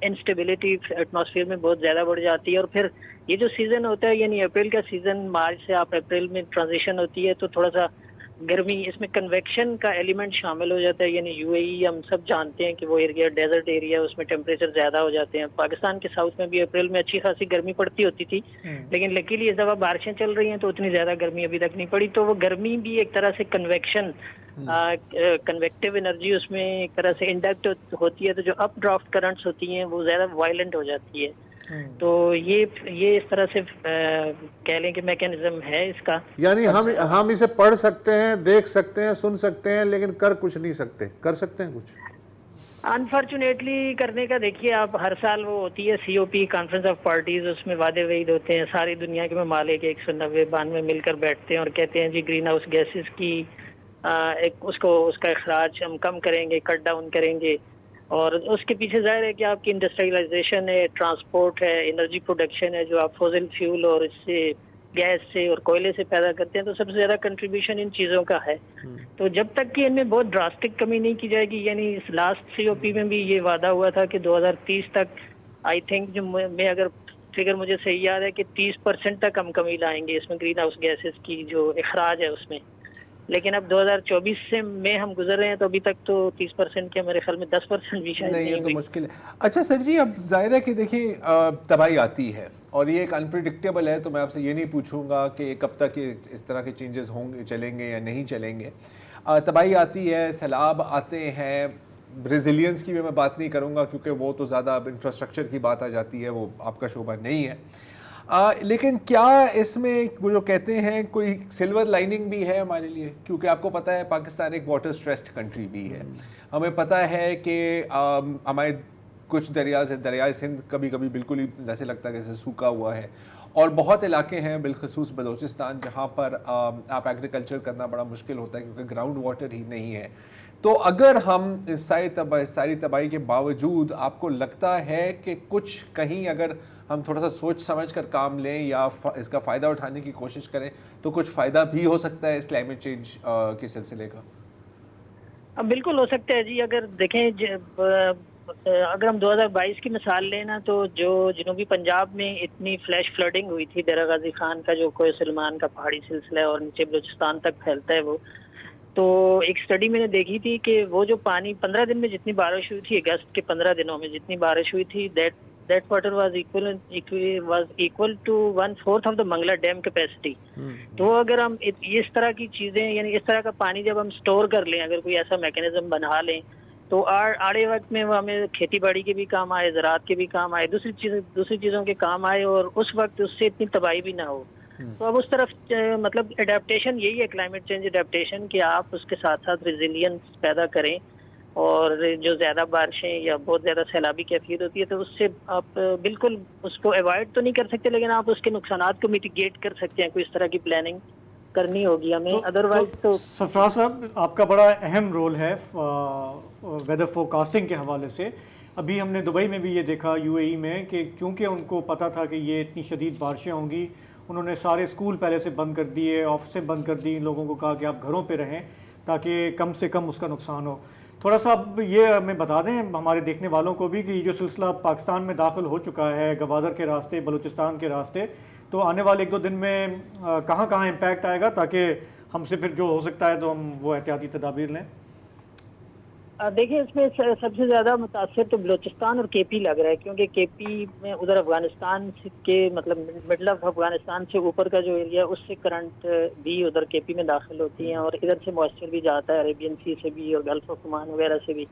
انسٹیبلٹی ایٹماسفیئر میں بہت زیادہ بڑھ جاتی ہے. اور پھر یہ جو سیزن ہوتا ہے یعنی اپریل کا سیزن، مارچ سے آپ اپریل میں ٹرانزیشن ہوتی ہے تو تھوڑا سا گرمی اس میں کنویکشن کا ایلیمنٹ شامل ہو جاتا ہے. یعنی یو اے ای ہم سب جانتے ہیں کہ وہ ایریا ڈیزرٹ ایریا ہے، اس میں ٹیمپریچر زیادہ ہو جاتے ہیں. پاکستان کے ساؤتھ میں بھی اپریل میں اچھی خاصی گرمی پڑتی ہوتی تھی لیکن لکیلی اس دفعہ بارشیں چل رہی ہیں تو اتنی زیادہ گرمی ابھی تک نہیں پڑی. تو وہ گرمی بھی ایک طرح سے کنویکٹیو انرجی اس میں ایک طرح سے انڈکٹ ہوتی ہے، تو جو اپ ڈرافٹ کرنٹس ہوتی ہیں وہ زیادہ وائلنٹ ہو جاتی ہے. تو یہ اس طرح سے کہہ لیں کہ میکینزم ہے اس کا. یعنی ہم اسے پڑھ سکتے ہیں، دیکھ سکتے ہیں، سن سکتے ہیں لیکن کر کچھ نہیں سکتے. کر سکتے ہیں کچھ؟ انفارچونیٹلی کرنے کا دیکھیے آپ ہر سال وہ ہوتی ہے سی او پی کانفرنس آف پارٹیز، اس میں وعدے وعید ہوتے ہیں. ساری دنیا کے ممالک 190-92 مل کر بیٹھتے ہیں اور کہتے ہیں جی گرین ہاؤس گیسز کی اس کا اخراج ہم کم کریں گے، کٹ ڈاؤن کریں گے. اور اس کے پیچھے ظاہر ہے کہ آپ کی انڈسٹریلائزیشن ہے، ٹرانسپورٹ ہے، انرجی پروڈکشن ہے جو آپ فوزل فیول اور اس سے گیس سے اور کوئلے سے پیدا کرتے ہیں. تو سب سے زیادہ کنٹریبیوشن ان چیزوں کا ہے. تو جب تک کہ ان میں بہت ڈراسٹک کمی نہیں کی جائے گی، یعنی اس لاسٹ سی او پی میں بھی یہ وعدہ ہوا تھا کہ 2030 تک آئی تھنک جو میں اگر فگر مجھے صحیح یاد ہے کہ 30% تک ہم کمی لائیں گے اس میں گرین ہاؤس گیسز کی جو اخراج ہے اس میں. لیکن اب 2024 سے میں ہم گزر رہے ہیں تو ابھی تک تو 30% کے میرے خیال میں 10% بھی شاید نہیں، نہیں یہ تو ہوئی. مشکل ہے. اچھا سر جی، اب ظاہر ہے کہ دیکھیں تباہی آتی ہے اور یہ ایک انپریڈکٹیبل ہے، تو میں آپ سے یہ نہیں پوچھوں گا کہ کب تک اس طرح کے چینجز ہوں گے، چلیں گے یا نہیں چلیں گے. تباہی آتی ہے، سیلاب آتے ہیں. ریزیلینس کی بھی میں بات نہیں کروں گا کیونکہ وہ تو زیادہ انفراسٹرکچر کی بات آ جاتی ہے، وہ آپ کا شعبہ نہیں ہے. لیکن کیا اس میں وہ جو کہتے ہیں کوئی سلور لائننگ بھی ہے ہمارے لیے؟ کیونکہ آپ کو پتہ ہے پاکستان ایک واٹر سٹریسڈ کنٹری بھی ہے. ہمیں پتہ ہے کہ ہمارے کچھ دریائے سندھ کبھی کبھی بالکل ہی جیسے لگتا ہے جیسے سوکھا ہوا ہے، اور بہت علاقے ہیں بالخصوص بلوچستان جہاں پر آپ ایگریکلچر کرنا بڑا مشکل ہوتا ہے کیونکہ گراؤنڈ واٹر ہی نہیں ہے. تو اگر ہم اس ساری تباہی کے باوجود آپ کو لگتا ہے کہ کچھ کہیں اگر ہم تھوڑا سا سوچ سمجھ کر کام لیں یا اس کا فائدہ اٹھانے کی کوشش کریں تو کچھ فائدہ بھی ہو سکتا ہے اس کلائمیٹ چینج کے سلسلے کا؟ بالکل ہو سکتا ہے جی. اگر دیکھیں اگر ہم 2022 کی مثال لینا تو جو جنوبی پنجاب میں اتنی فلیش فلڈنگ ہوئی تھی ڈیرہ غازی خان کا جو کوہ سلمان کا پہاڑی سلسلہ ہے اور نیچے بلوچستان تک پھیلتا ہے وہ، تو ایک سٹڈی میں نے دیکھی تھی کہ وہ جو پانی 15 دن میں جتنی بارش ہوئی تھی، اگست کے 15 دنوں میں جتنی بارش ہوئی تھی، that water was equal to 1/4 of the Mangla dam capacity. تو اگر ہم اس طرح کی چیزیں یعنی اس طرح کا پانی جب ہم سٹور کر لیں، اگر کوئی ایسا میکینزم بنا لیں تو آڑے وقت میں وہ ہمیں کھیتی باڑی کے بھی کام آئے، زراعت کے بھی کام آئے، دوسری چیزوں کے کام آئے، اور اس وقت اس سے اتنی تباہی بھی نہ ہو. تو اب اس طرف مطلب اڈیپٹیشن یہی ہے، کلائمیٹ چینج اڈیپٹیشن، کہ آپ اس کے ساتھ ساتھ ریزیلینس پیدا کریں، اور جو زیادہ بارشیں یا بہت زیادہ سیلابی کیفیت ہوتی ہے تو اس سے آپ بالکل اس کو ایوائڈ تو نہیں کر سکتے، لیکن آپ اس کے نقصانات کو میٹیگیٹ کر سکتے ہیں. کوئی اس طرح کی پلاننگ کرنی ہوگی ہمیں، ادروائز تو سرفراز صاحب آپ کا بڑا اہم رول ہے ویدر فور کاسٹنگ کے حوالے سے. ابھی ہم نے دبئی میں بھی یہ دیکھا، یو اے ای میں، کہ چونکہ ان کو پتہ تھا کہ یہ اتنی شدید بارشیں ہوں گی، انہوں نے سارے اسکول پہلے سے بند کر دیے، آفسیں بند کر دی، لوگوں کو کہا کہ آپ گھروں پہ رہیں تاکہ کم سے کم اس کا نقصان ہو. تھوڑا سا اب یہ ہمیں بتا دیں ہمارے دیکھنے والوں کو بھی کہ یہ جو سلسلہ پاکستان میں داخل ہو چکا ہے گوادر کے راستے، بلوچستان کے راستے، تو آنے والے 1-2 دن میں کہاں کہاں امپیکٹ آئے گا تاکہ ہم سے پھر جو ہو سکتا ہے تو ہم وہ احتیاطی تدابیر لیں. دیکھیں اس میں سب سے زیادہ متاثر تو بلوچستان اور کے پی لگ رہا ہے، کیونکہ کے پی میں ادھر افغانستان کے مطلب مڈل آف افغانستان سے اوپر کا جو ایریا اس سے کرنٹ بھی ادھر کے پی میں داخل ہوتی ہیں، اور ادھر سے موئسچر بھی جاتا ہے عربین سی سے بھی اور گلف آف عمان وغیرہ سے بھی.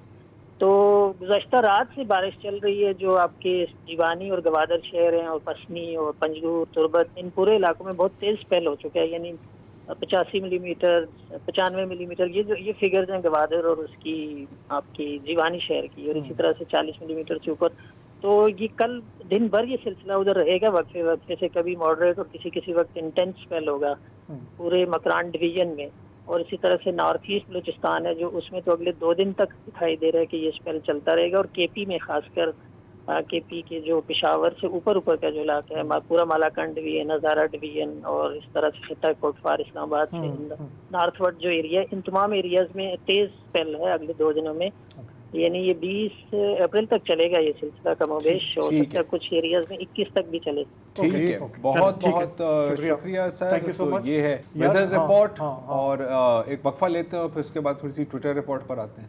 تو گزشتہ رات سے بارش چل رہی ہے، جو آپ کے جیوانی اور گوادر شہر ہیں اور پسنی اور پنجگور تربت، ان پورے علاقوں میں بہت تیز اسپیل ہو چکا ہے، یعنی 85 ملی میٹر 95 ملی میٹر یہ فگرز ہیں گوادر اور اس کی آپ کی جیوانی شہر کی، اور اسی طرح سے 40 ملی میٹر سے اوپر. تو یہ کل دن بھر یہ سلسلہ ادھر رہے گا، وقفے سے کبھی ماڈریٹ اور کسی وقت انٹینس اسپیل ہوگا پورے مکران ڈویژن میں. اور اسی طرح سے نارتھ ایسٹ بلوچستان ہے جو اس میں تو اگلے 2 دن تک دکھائی دے رہا ہے کہ یہ اسپیل چلتا رہے گا. اور کے پی میں خاص کر کے پی کے جو پشاور سے اوپر کا جو علاقہ ہے، پورا مالاکنڈ ڈویژن، ہزارہ ڈویژن، اور اس طرح سے خطہ کوٹفار اسلام آباد سے نارتھ ورڈ جو ایریا ہے، ان تمام ایریاز میں تیز اسپیل ہے اگلے 2 دنوں میں. یعنی یہ 20 اپریل تک چلے گا یہ سلسلہ کم و بیش، ہو سکتا ہے کچھ ایریاز میں 21 تک بھی چلے. ٹھیک ہے، بہت بہت شکریہ سر. تو یہ ہے ویدر رپورٹ، اور ایک وقفہ لیتے ہیں اور پھر اس کے بعد تھوڑی سی ٹویٹر رپورٹ پر آتے ہیں.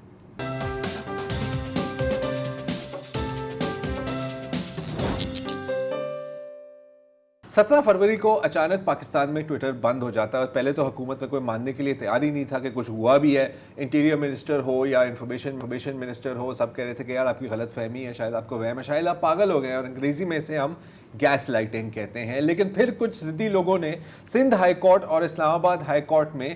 17 فروری کو اچانک پاکستان میں ٹویٹر بند ہو جاتا ہے، اور پہلے تو حکومت میں کوئی ماننے کے لیے تیار ہی نہیں تھا کہ کچھ ہوا بھی ہے. انٹیریئر منسٹر ہو یا انفارمیشن منسٹر ہو، سب کہہ رہے تھے کہ یار آپ کی غلط فہمی ہے، شاید آپ کو وہم ہے، شاید آپ پاگل ہو گئے، اور انگریزی میں اسے ہم گیس لائٹنگ کہتے ہیں. لیکن پھر کچھ ضدی لوگوں نے سندھ ہائی کورٹ اور اسلام آباد ہائی کورٹ میں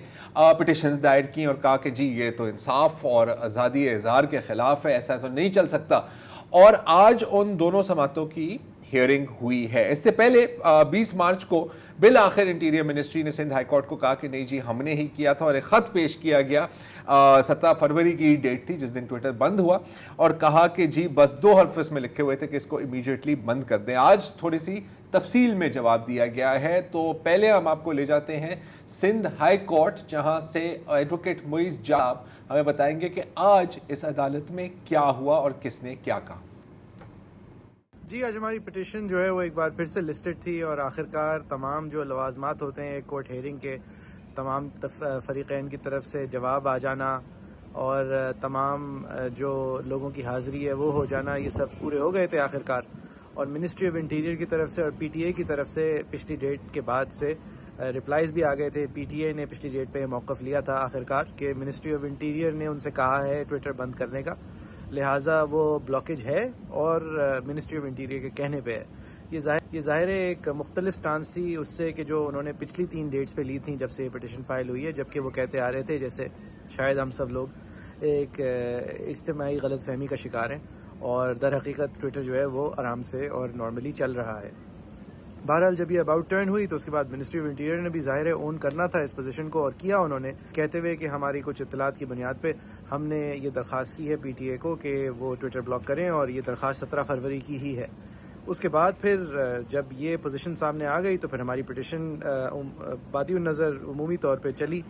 پٹیشنز دائر کی اور کہا کہ جی یہ تو انصاف اور آزادی اظہار کے خلاف ہے، ایسا تو نہیں چل سکتا. اور آج ان دونوں سماعتوں کی ہیئرنگ ہوئی ہے. اس سے پہلے 20 مارچ کو بالآخر انٹیریئر منسٹری نے سندھ ہائی کورٹ کو کہا کہ نہیں جی ہم نے ہی کیا تھا، اور ایک خط پیش کیا گیا. 17 فروری کی ڈیٹ تھی جس دن ٹویٹر بند ہوا، اور کہا کہ جی بس 2 حرف اس میں لکھے ہوئے تھے کہ اس کو امیڈیٹلی بند کر دیں. آج تھوڑی سی تفصیل میں جواب دیا گیا ہے. تو پہلے ہم آپ کو لے جاتے ہیں سندھ ہائی کورٹ، جہاں سے ایڈوکیٹ معیز جاب ہمیں بتائیں گے کہ آج اس عدالت میں کیا ہوا اور کس نے کیا کہا. جی آج ہماری پٹیشن جو ہے وہ ایک بار پھر سے لسٹڈ تھی، اور آخرکار تمام جو لوازمات ہوتے ہیں ایک کورٹ ہیئرنگ کے، تمام فریقین کی طرف سے جواب آ جانا اور تمام جو لوگوں کی حاضری ہے وہ ہو جانا، یہ سب پورے ہو گئے تھے آخرکار. اور منسٹری آف انٹیریئر کی طرف سے اور پی ٹی اے کی طرف سے پچھلی ڈیٹ کے بعد سے رپلائز بھی آ گئے تھے. پی ٹی اے نے پچھلی ڈیٹ پہ موقف لیا تھا آخرکار کہ منسٹری آف انٹیریئر نے ان سے کہا ہے ٹویٹر بند کرنے کا، لہٰذا وہ بلاکیج ہے اور منسٹری آف انٹیریئر کے کہنے پہ ہے. یہ ظاہر ایک مختلف سٹانس تھی اس سے کہ جو انہوں نے پچھلی 3 ڈیٹس پہ لی تھیں جب سے یہ پٹیشن فائل ہوئی ہے، جبکہ وہ کہتے آ رہے تھے جیسے شاید ہم سب لوگ ایک اجتماعی غلط فہمی کا شکار ہیں. اور در حقیقت ٹویٹر جو ہے وہ آرام سے اور نارملی چل رہا ہے. بہرحال جب یہ اباؤٹ ٹرن ہوئی تو اس کے بعد منسٹری آف انٹیریئر نے بھی ظاہر ہے اون کرنا تھا اس پوزیشن کو, اور کیا انہوں نے, کہتے ہوئے کہ ہماری کچھ اطلاعات کی بنیاد پہ ہم نے یہ درخواست کی ہے پی ٹی اے کو کہ وہ ٹویٹر بلاک کریں, اور یہ درخواست 17 فروری کی ہی ہے. اس کے بعد پھر جب یہ پوزیشن سامنے آ گئی تو پھر ہماری پٹیشن بادی النظر عمومی طور پہ چلی,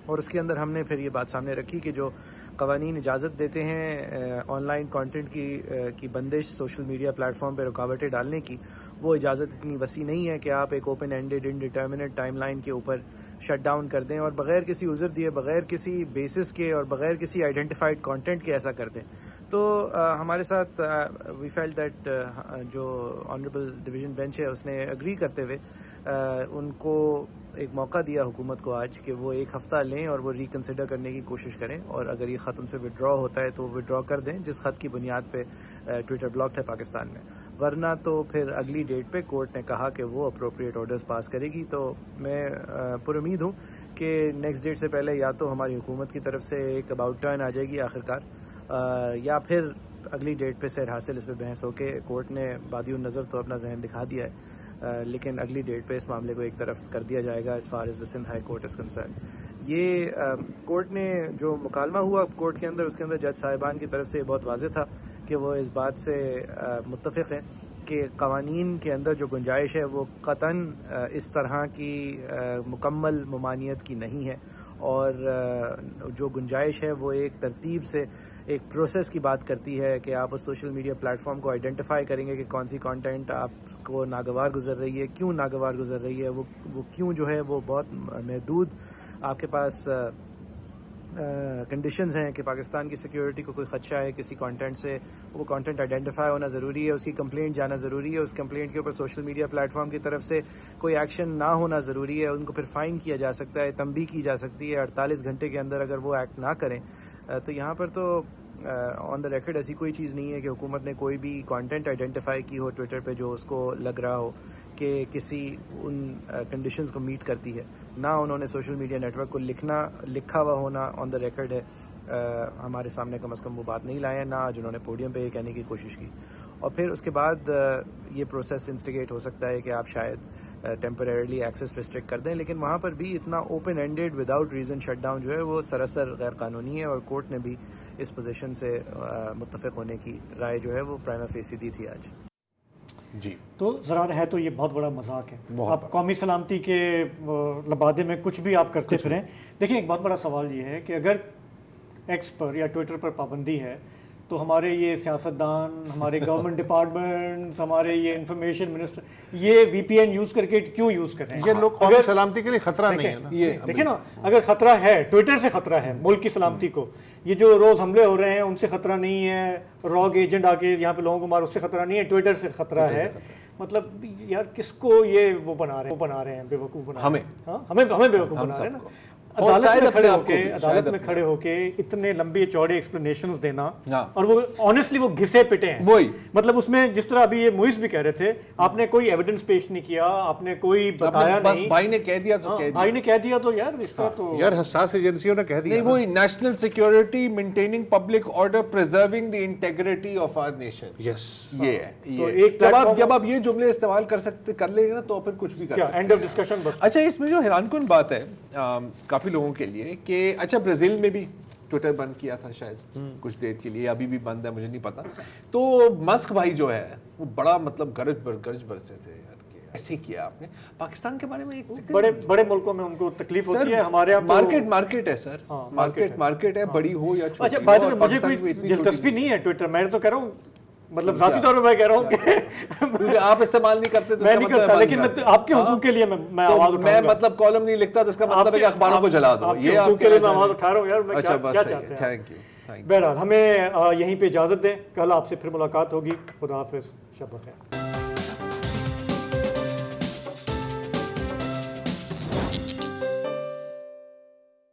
اور اس کے اندر ہم نے پھر یہ بات سامنے رکھی کہ جو قوانین اجازت دیتے ہیں آن لائن کانٹینٹ کی بندش سوشل میڈیا پلیٹ فارم پہ رکاوٹیں ڈالنے کی, وہ اجازت اتنی وسیع نہیں ہے کہ آپ ایک open ended indeterminate time line کے اوپر شٹ ڈاؤن کر دیں اور بغیر کسی عذر دیے, بغیر کسی بیسس کے اور بغیر کسی آئیڈینٹیفائڈ کانٹینٹ کے ایسا کر دیں. تو ہمارے ساتھ وی فیل دیٹ جو آنریبل ڈویژن بینچ ہے اس نے اگری کرتے ہوئے ان کو ایک موقع دیا حکومت کو آج کہ وہ ایک ہفتہ لیں اور وہ ریکنسیڈر کرنے کی کوشش کریں, اور اگر یہ خط ان سے وڈرا ہوتا ہے تو ودرا کر دیں جس خط کی بنیاد پہ ٹویٹر بلاکڈ ہے پاکستان میں, ورنہ تو پھر اگلی ڈیٹ پہ کورٹ نے کہا کہ وہ اپروپریٹ آرڈرز پاس کرے گی. تو میں پر امید ہوں کہ نیکسٹ ڈیٹ سے پہلے یا تو ہماری حکومت کی طرف سے ایک اباؤٹ ٹرن آ جائے گی آخرکار, یا پھر اگلی ڈیٹ پہ سیر حاصل اس پہ بحث ہو کے کورٹ نے بادی النظر تو اپنا ذہن دکھا دیا ہے, لیکن اگلی ڈیٹ پہ اس معاملے کو ایک طرف کر دیا جائے گا as far as the Sindh high court is concern. یہ کورٹ نے جو مکالمہ ہوا کورٹ کے اندر, اس کے اندر جج صاحبان کی طرف سے یہ بہت واضح تھا کہ وہ اس بات سے متفق ہیں کہ قوانین کے اندر جو گنجائش ہے وہ قطعاً اس طرح کی مکمل ممانعت کی نہیں ہے, اور جو گنجائش ہے وہ ایک ترتیب سے ایک پروسیس کی بات کرتی ہے کہ آپ اس سوشل میڈیا پلیٹ فارم کو آئیڈینٹیفائی کریں گے کہ کون سی کانٹینٹ آپ کو ناگوار گزر رہی ہے, کیوں ناگوار گزر رہی ہے, وہ کیوں جو ہے وہ بہت محدود آپ کے پاس کنڈیشنز ہیں کہ پاکستان کی سیکیورٹی کو کوئی خدشہ ہے کسی کانٹینٹ سے, وہ کانٹینٹ آئیڈینٹیفائی ہونا ضروری ہے, اس کی کمپلینٹ جانا ضروری ہے, اس کمپلینٹ کے اوپر سوشل میڈیا پلیٹ فارم کی طرف سے کوئی ایکشن نہ ہونا ضروری ہے, ان کو پھر فائن کیا جا سکتا ہے, تنبیہ کی جا سکتی ہے 48 گھنٹے کے اندر اگر وہ ایکٹ نہ کریں. تو یہاں پر تو آن دا ریکارڈ ایسی کوئی چیز نہیں ہے کہ حکومت نے کوئی بھی کانٹینٹ آئیڈینٹیفائی کی ہو ٹویٹر پہ جو اس کو لگ رہا ہو کہ کسی ان کنڈیشنز کو میٹ کرتی ہے. نہ انہوں نے سوشل میڈیا نیٹ ورک کو لکھا ہوا ہونا آن دا ریکارڈ ہے, ہمارے سامنے کم از کم وہ بات نہیں لائے ہیں, نہ آج انہوں نے پوڈیم پہ یہ کہنے کی کوشش کی. اور پھر اس کے بعد یہ پروسیس انسٹیگیٹ ہو سکتا ہے کہ آپ شاید ٹیمپریرلی ایکسیس ریسٹرکٹ کر دیں, لیکن وہاں پر بھی اتنا open ended without reason shut down جو ہے وہ سراسر غیر قانونی ہے, اور کورٹ نے بھی اس پوزیشن سے متفق ہونے کی رائے جو ہے وہ پرائما فیسی دی تھی آج. جی تو ذرا ہے تو یہ بہت بڑا مذاق ہے, آپ قومی سلامتی کے لبادے میں کچھ بھی آپ کرتے پھریں. دیکھیں ایک بہت بڑا سوال یہ ہے کہ اگر ایکس پر یا ٹویٹر پر پابندی ہے تو ہمارے یہ سیاستدان, ہمارے گورنمنٹ ڈپارٹمنٹس, ہمارے یہ انفارمیشن منسٹر یہ وی پی این یوز کر کے کیوں یوز کر رہے ہیں؟ یہ لوگ قومی سلامتی کے لیے خطرہ نہیں ہے نا. یہ دیکھیں نا, اگر خطرہ ہے ٹویٹر سے خطرہ ہے ملک کی سلامتی کو, یہ جو روز حملے ہو رہے ہیں ان سے خطرہ نہیں ہے, راگ ایجنٹ آ کے یہاں پہ لوگوں کو مار, اس سے خطرہ نہیں ہے, ٹویٹر سے خطرہ ہے. مطلب یار کس کو یہ وہ بنا رہے ہیں بیوقوف بنا رہے ہیں, ہمیں بیوقوف بنا رہے ہیں نا. عدالت میں کھڑے ہو کے اتنے لمبے چوڑے ایکسپلینیشنز دینا, اور وہ آنیسٹلی وہ گھسے پٹے ہیں. وہی مطلب اس میں جس طرح ابھی یہ موئز بھی کہہ رہے تھے, آپ نے کوئی ایویڈنس پیش نہیں کیا, آپ نے کوئی بتایا نہیں, بھائی نے کہہ دیا تو بھائی نے کہہ دیا تو یار اس طرح تو یار حساس ایجنسیوں نے کہہ دیا. نہیں, وہی national security, maintaining public order, preserving the integrity of our nation. Yes, یہ ہے. جب آپ یہ جملے استعمال کر لیں گے نا تو پھر کچھ بھی کر سکتے ہیں. اینڈ آف ڈسکشن بس. اچھا, اس میں جو حیران کن بات ہے کافی لوگوں کے لیے کہ اچھا برازیل میں بھی ٹویٹر بند کیا تھا شاید کچھ دیر کے لیے, ابھی بھی بند ہے, مجھے نہیں پتا. تو مسک بھائی جو ہے وہ بڑا مطلب گرج برسے تھے یار کہ ایسے کیا آپ نے. پاکستان کے بارے میں ایک بڑے ملکوں میں ان کو تکلیف ہوتی ہے, ہمارے یہاں مارکیٹ ہے سر, مارکیٹ ہے, بڑی ہو یا چھوٹی. اچھا بات ہے, مجھے کوئی دلچسپی نہیں ہے ٹویٹر, میں تو کہہ رہا ہوں مطلب ذاتی طور پہ میں کہہ رہا ہوں کہ آپ استعمال نہیں کرتے تو میں نہیں کرتا, لیکن آپ کے حقوق کے لیے میں آواز اٹھاؤں گا. میں مطلب کالم نہیں لکھتا تو اس کا مطلب ہے کہ اخباروں کو جلا دو, یہ حقوق کے لیے میں آواز اٹھا رہا ہوں یار. میں کیا چاہتے ہیں. Thank you. بہرحال ہمیں یہیں پہ اجازت دیں, کل آپ سے پھر ملاقات ہوگی. خدا حافظ, شب بخیر.